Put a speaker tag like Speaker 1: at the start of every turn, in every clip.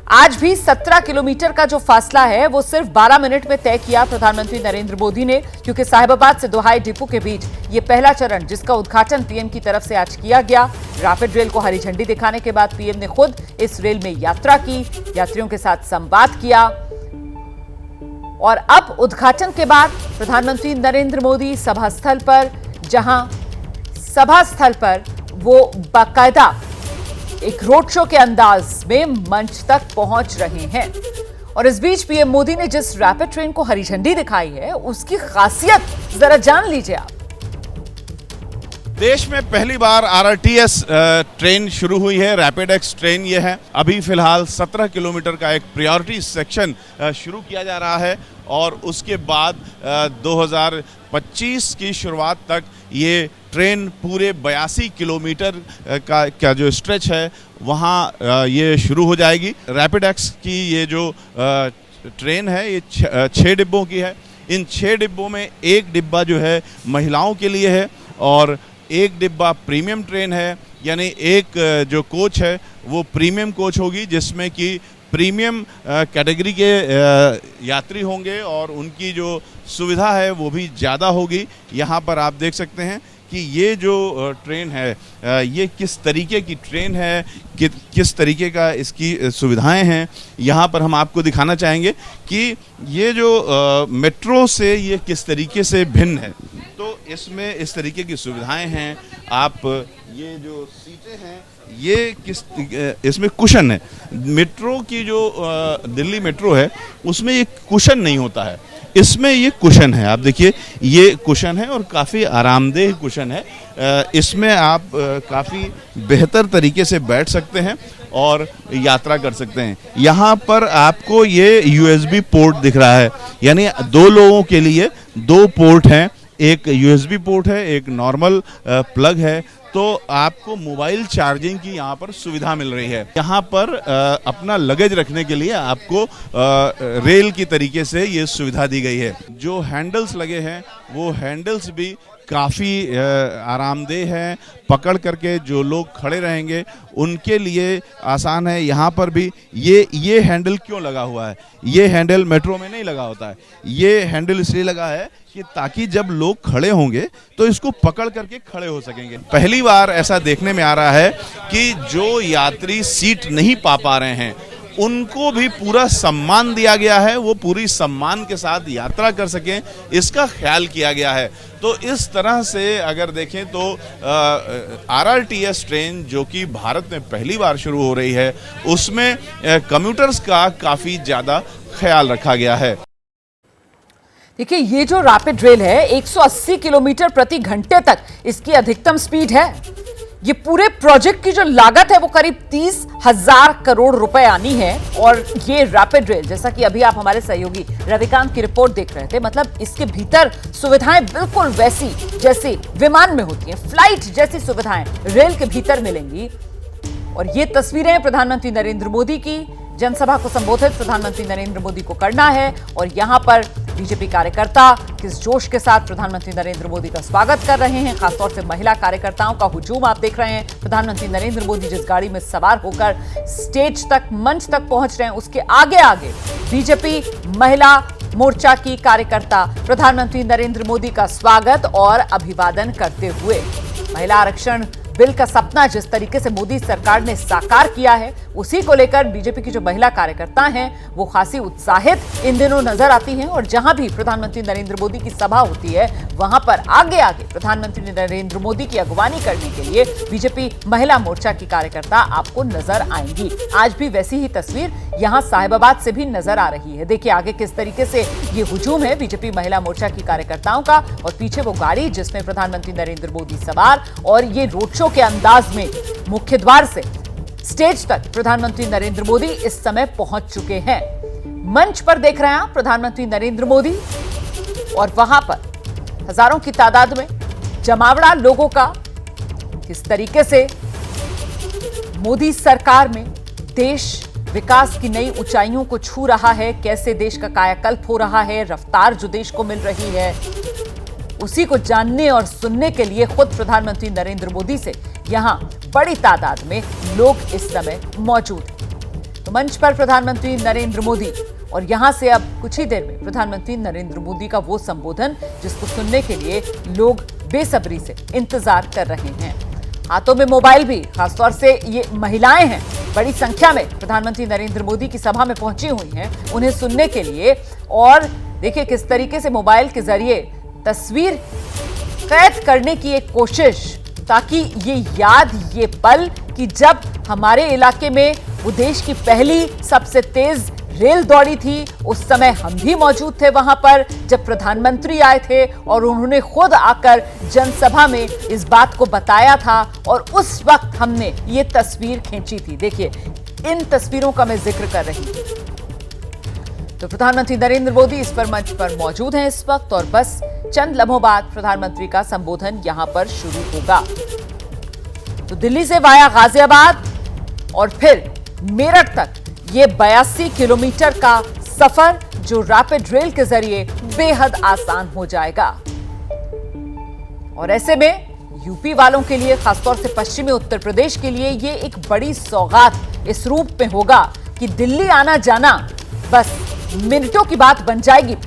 Speaker 1: आज भी 17 किलोमीटर का जो फासला है वो सिर्फ 12 मिनट में तय किया प्रधानमंत्री नरेंद्र मोदी ने, क्योंकि साहिबाबाद से दोहाई डिपो के बीच ये पहला चरण जिसका उद्घाटन पीएम की तरफ से आज किया गया। रैपिड रेल को हरी झंडी दिखाने के बाद पीएम ने खुद इस रेल में यात्रा की, यात्रियों के साथ संवाद किया और अब उद्घाटन के बाद प्रधानमंत्री नरेंद्र मोदी सभा स्थल पर, जहां सभा स्थल पर वो बाकायदा एक रोड शो के अंदाज में मंच तक पहुंच रहे हैं। और इस बीच पीएम मोदी ने जिस रैपिड ट्रेन को हरी झंडी दिखाई है उसकी खासियत जरा जान लीजिए आप।
Speaker 2: देश में पहली बार आरआरटीएस ट्रेन शुरू हुई है, रैपिड एक्स ट्रेन ये है। अभी फिलहाल 17 किलोमीटर का एक प्रायोरिटी सेक्शन शुरू किया जा रहा है और उसके बाद 2025 की शुरुआत तक ये ट्रेन पूरे 82 किलोमीटर का जो स्ट्रेच है वहाँ ये शुरू हो जाएगी। रैपिड एक्स की ये जो ट्रेन है ये 6 डिब्बों की है। इन 6 डिब्बों में एक डिब्बा जो है महिलाओं के लिए है और एक डिब्बा प्रीमियम ट्रेन है, यानी एक जो कोच है वो प्रीमियम कोच होगी जिसमें कि प्रीमियम कैटेगरी के यात्री होंगे और उनकी जो सुविधा है वो भी ज़्यादा होगी। यहाँ पर आप देख सकते हैं कि ये जो ट्रेन है ये किस तरीके की ट्रेन है, किस तरीके का इसकी सुविधाएं हैं। यहाँ पर हम आपको दिखाना चाहेंगे कि ये जो मेट्रो से ये किस तरीके से भिन्न है। तो इसमें इस तरीके की सुविधाएं हैं। आप ये जो सीटें हैं ये इसमें कुशन है। मेट्रो की जो दिल्ली मेट्रो है उसमें ये कुशन नहीं होता है, इसमें ये कुशन है। आप देखिए ये कुशन है और काफ़ी आरामदेह कुशन है। इसमें आप काफ़ी बेहतर तरीके से बैठ सकते हैं और यात्रा कर सकते हैं। यहाँ पर आपको ये यूएसबी पोर्ट दिख रहा है, यानी 2 लोगों के लिए 2 पोर्ट हैं। एक यूएसबी पोर्ट है, एक नॉर्मल प्लग है। तो आपको मोबाइल चार्जिंग की यहाँ पर सुविधा मिल रही है। यहाँ पर अपना लगेज रखने के लिए आपको रेल की तरीके से ये सुविधा दी गई है। जो हैंडल्स लगे हैं वो हैंडल्स भी काफ़ी आरामदेह है। पकड़ करके जो लोग खड़े रहेंगे उनके लिए आसान है। यहाँ पर भी ये हैंडल क्यों लगा हुआ है? ये हैंडल मेट्रो में नहीं लगा होता है। ये हैंडल इसलिए लगा है कि ताकि जब लोग खड़े होंगे तो इसको पकड़ करके खड़े हो सकेंगे। पहली बार ऐसा देखने में आ रहा है कि जो यात्री सीट नहीं पा रहे हैं उनको भी पूरा सम्मान दिया गया है, वो पूरी सम्मान के साथ यात्रा कर सकें, इसका ख्याल किया गया है। तो इस तरह से अगर देखें तो आरआरटीएस ट्रेन जो कि भारत में पहली बार शुरू हो रही है उसमें कम्यूटर्स का काफ़ी ज़्यादा ख्याल रखा गया है।
Speaker 1: देखिए ये जो रैपिड रेल है 180 किलोमीटर प्रति घंटे तक इसकी अधिकतम स्पीड है। ये पूरे प्रोजेक्ट की जो लागत है वो करीब 30,000 करोड़ रुपए आनी है। और ये रैपिड रेल, जैसा कि अभी आप हमारे सहयोगी रविकांत की रिपोर्ट देख रहे थे, मतलब इसके भीतर सुविधाएं बिल्कुल वैसी जैसी विमान में होती हैं, फ्लाइट जैसी सुविधाएं रेल के भीतर मिलेंगी। और ये तस्वीरें प्रधानमंत्री नरेंद्र मोदी की, जनसभा को संबोधित प्रधानमंत्री नरेंद्र मोदी को करना है और यहां पर बीजेपी कार्यकर्ता किस जोश के साथ प्रधानमंत्री नरेंद्र मोदी का स्वागत कर रहे हैं। खासतौर से महिला कार्यकर्ताओं का हुजूम आप देख रहे हैं। प्रधानमंत्री नरेंद्र मोदी जिस गाड़ी में सवार होकर स्टेज तक, मंच तक पहुंच रहे हैं, उसके आगे आगे बीजेपी महिला मोर्चा की कार्यकर्ता प्रधानमंत्री नरेंद्र मोदी का स्वागत और अभिवादन करते हुए। महिला आरक्षण बिल का सपना जिस तरीके से मोदी सरकार ने साकार किया है उसी को लेकर बीजेपी की जो महिला कार्यकर्ता हैं वो खासी उत्साहित इन दिनों नजर आती हैं। और जहां भी प्रधानमंत्री नरेंद्र मोदी की सभा होती है वहां पर आगे आगे प्रधानमंत्री नरेंद्र मोदी की अगवानी करने के लिए बीजेपी महिला मोर्चा की कार्यकर्ता आपको नजर आएंगी। आज भी वैसी ही तस्वीर यहां साहिबाबाद से भी नजर आ रही है। देखिए आगे किस तरीके से ये हुजूम है बीजेपी महिला मोर्चा की कार्यकर्ताओं का और पीछे वो गाड़ी जिसमें प्रधानमंत्री नरेंद्र मोदी सवार और ये रोड शो के अंदाज में मुख्य द्वार से स्टेज तक प्रधानमंत्री नरेंद्र मोदी इस समय पहुंच चुके हैं। मंच पर देख रहे हैं आप प्रधानमंत्री नरेंद्र मोदी और वहां पर हजारों की तादाद में जमावड़ा लोगों का किस तरीके से मोदी सरकार में देश विकास की नई ऊंचाइयों को छू रहा है, कैसे देश का कायाकल्प हो रहा है, रफ्तार जो देश को मिल रही है, उसी को जानने और सुनने के लिए खुद प्रधानमंत्री नरेंद्र मोदी से यहां बड़ी तादाद में लोग इस समय मौजूद हैं। तो मंच पर प्रधानमंत्री नरेंद्र मोदी, और यहां से अब कुछ ही देर में प्रधानमंत्री नरेंद्र मोदी का वो संबोधन जिसको सुनने के लिए लोग बेसब्री से इंतजार कर रहे हैं। हाथों में मोबाइल भी, खासतौर से ये महिलाएं हैं, बड़ी संख्या में प्रधानमंत्री नरेंद्र मोदी की सभा में पहुंची हुई हैं उन्हें सुनने के लिए। और देखिए किस तरीके से मोबाइल के जरिए तस्वीर कैद करने की एक कोशिश, ताकि ये याद, ये पल कि जब हमारे इलाके में वो देश की पहली सबसे तेज रेल दौड़ी थी, उस समय हम भी मौजूद थे वहां पर जब प्रधानमंत्री आए थे और उन्होंने खुद आकर जनसभा में इस बात को बताया था और उस वक्त हमने ये तस्वीर खींची थी। देखिए इन तस्वीरों का मैं जिक्र कर रही हूं। तो प्रधानमंत्री नरेंद्र मोदी इस पर मंच पर मौजूद हैं इस वक्त, और बस चंद लम्हों बाद प्रधानमंत्री का संबोधन यहां पर शुरू होगा। तो दिल्ली से वाया गाजियाबाद और फिर मेरठ तक ये 82 किलोमीटर का सफर जो रैपिड रेल के जरिए बेहद आसान हो जाएगा। और ऐसे में यूपी वालों के लिए, खासतौर से पश्चिमी उत्तर प्रदेश के लिए, ये एक बड़ी सौगात इस रूप में होगा कि दिल्ली आना जाना बस मिनटों की बात बन जाएगी।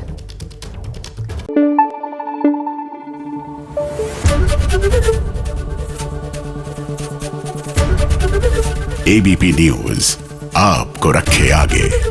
Speaker 3: एबीपी न्यूज आपको रखे आगे।